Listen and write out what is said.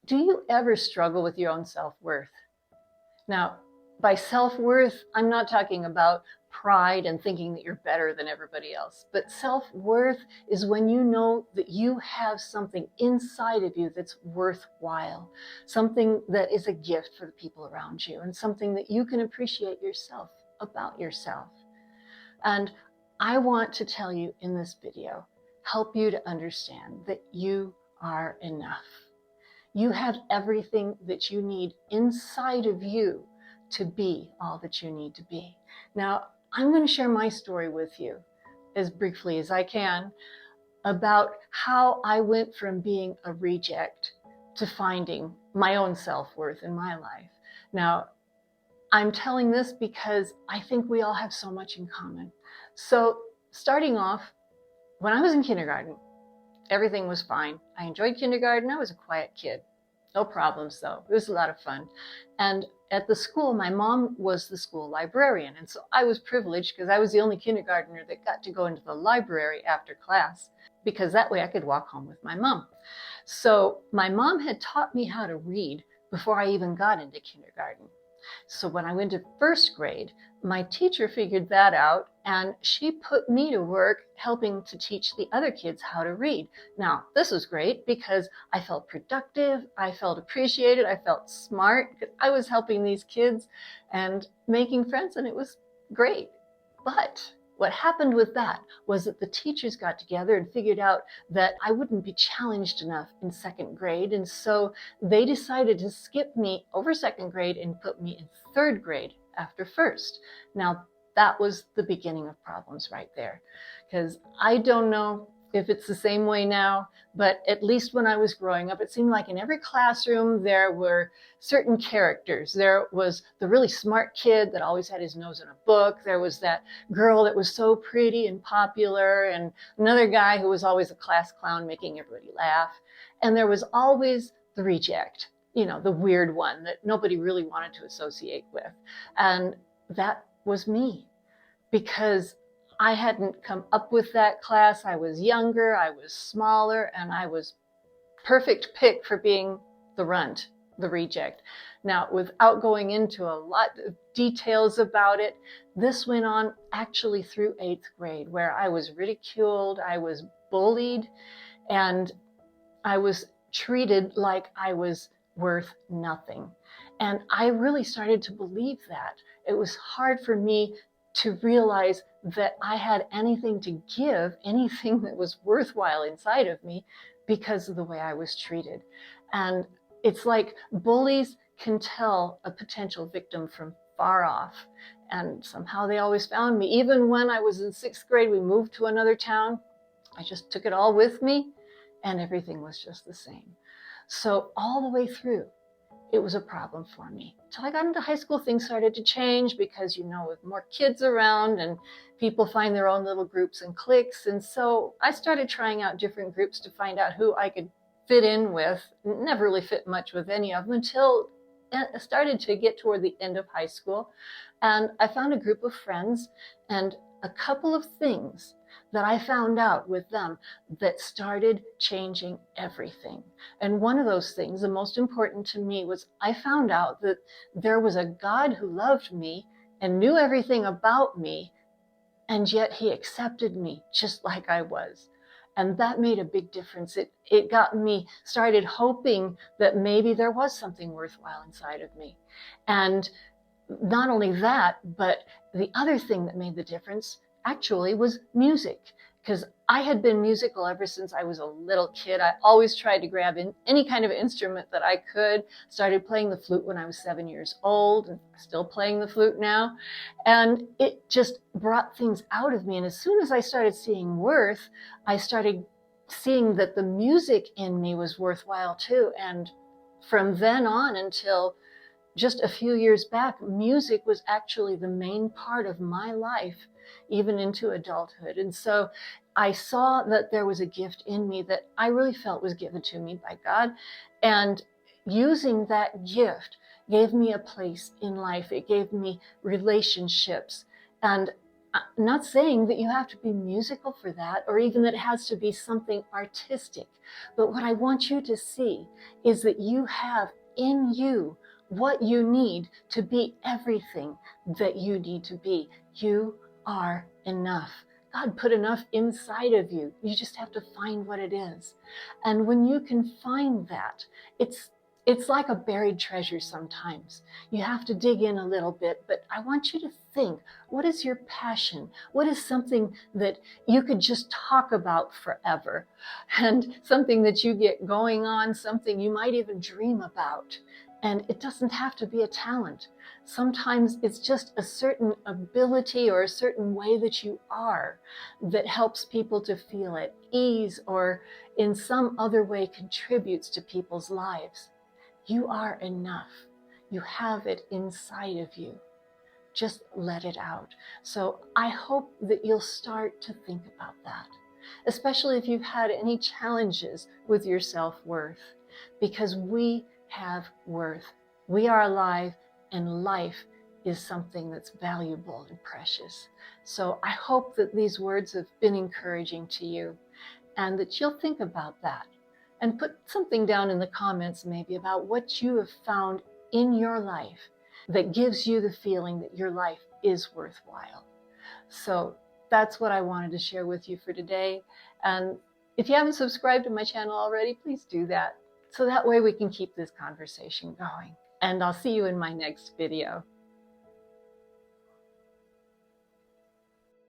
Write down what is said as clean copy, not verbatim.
Do you ever struggle with your own self-worth? Now, by self-worth, I'm not talking about pride and thinking that you're better than everybody else. But self-worth is when you know that you have something inside of you that's worthwhile, something that is a gift for the people around you, and something that you can appreciate yourself about yourself. And I want to tell you in this video, help you to understand that you are enough. You have everything that you need inside of you to be all that you need to be. Now, I'm going to share my story with you as briefly as I can about how I went from being a reject to finding my own self-worth in my life. Now, I'm telling this because I think we all have so much in common. So, starting off, when I was in kindergarten, everything was fine. I enjoyed kindergarten. I was a quiet kid. No problems though. It was a lot of fun. And at the school, my mom was the school librarian. And so I was privileged because I was the only kindergartner that got to go into the library after class, because that way I could walk home with my mom. So my mom had taught me how to read before I even got into kindergarten. So when I went to first grade, my teacher figured that out, and she put me to work helping to teach the other kids how to read. Now, this was great because I felt productive, I felt appreciated, I felt smart, because I was helping these kids and making friends, and it was great. But what happened with that was that the teachers got together and figured out that I wouldn't be challenged enough in second grade. And so they decided to skip me over second grade and put me in third grade after first. Now, that was the beginning of problems right there, because I don't know if it's the same way now, but at least when I was growing up, it seemed like in every classroom there were certain characters. There was the really smart kid that always had his nose in a book. There was that girl that was so pretty and popular, and another guy who was always a class clown making everybody laugh. And there was always the reject, the weird one that nobody really wanted to associate with. And that was me, because I hadn't come up with that class. I was younger, I was smaller, and I was perfect pick for being the runt, the reject. Now, without going into a lot of details about it, this went on actually through 8th grade, where I was ridiculed, I was bullied, and I was treated like I was worth nothing. And I really started to believe that. It was hard for me to realize that I had anything to give, anything that was worthwhile inside of me, because of the way I was treated. And it's like bullies can tell a potential victim from far off. And somehow they always found me. Even when I was in 6th grade, we moved to another town. I just took it all with me, and everything was just the same. So all the way through, it was a problem for me. Till I got into high school, things started to change because, with more kids around and people find their own little groups and cliques. And so I started trying out different groups to find out who I could fit in with. Never really fit much with any of them until I started to get toward the end of high school. And I found a group of friends, and a couple of things that I found out with them that started changing everything. And one of those things, the most important to me, was I found out that there was a God who loved me and knew everything about me, and yet he accepted me just like I was. And that made a big difference. It got me started hoping that maybe there was something worthwhile inside of me. And not only that, but the other thing that made the difference actually was music, because I had been musical ever since I was a little kid. I always tried to grab in any kind of instrument that I could. Started playing the flute when I was 7 years old, and still playing the flute now. And it just brought things out of me. And as soon as I started seeing worth, I started seeing that the music in me was worthwhile too. And from then on until just a few years back, music was actually the main part of my life, even into adulthood. And so I saw that there was a gift in me that I really felt was given to me by God. And using that gift gave me a place in life. It gave me relationships. And I'm not saying that you have to be musical for that, or even that it has to be something artistic. But what I want you to see is that you have in you what you need to be everything that you need to be. You are enough. God put enough inside of you. You just have to find what it is. And when you can find that, it's like a buried treasure sometimes. You have to dig in a little bit, but I want you to think, what is your passion? What is something that you could just talk about forever? And something that you get going on, something you might even dream about. And it doesn't have to be a talent. Sometimes it's just a certain ability or a certain way that you are that helps people to feel at ease or in some other way contributes to people's lives. You are enough. You have it inside of you. Just let it out. So I hope that you'll start to think about that, especially if you've had any challenges with your self-worth, because we have worth. We are alive, and life is something that's valuable and precious. So I hope that these words have been encouraging to you and that you'll think about that and put something down in the comments maybe about what you have found in your life that gives you the feeling that your life is worthwhile. So that's what I wanted to share with you for today. And if you haven't subscribed to my channel already, please do that. So that way we can keep this conversation going. And I'll see you in my next video.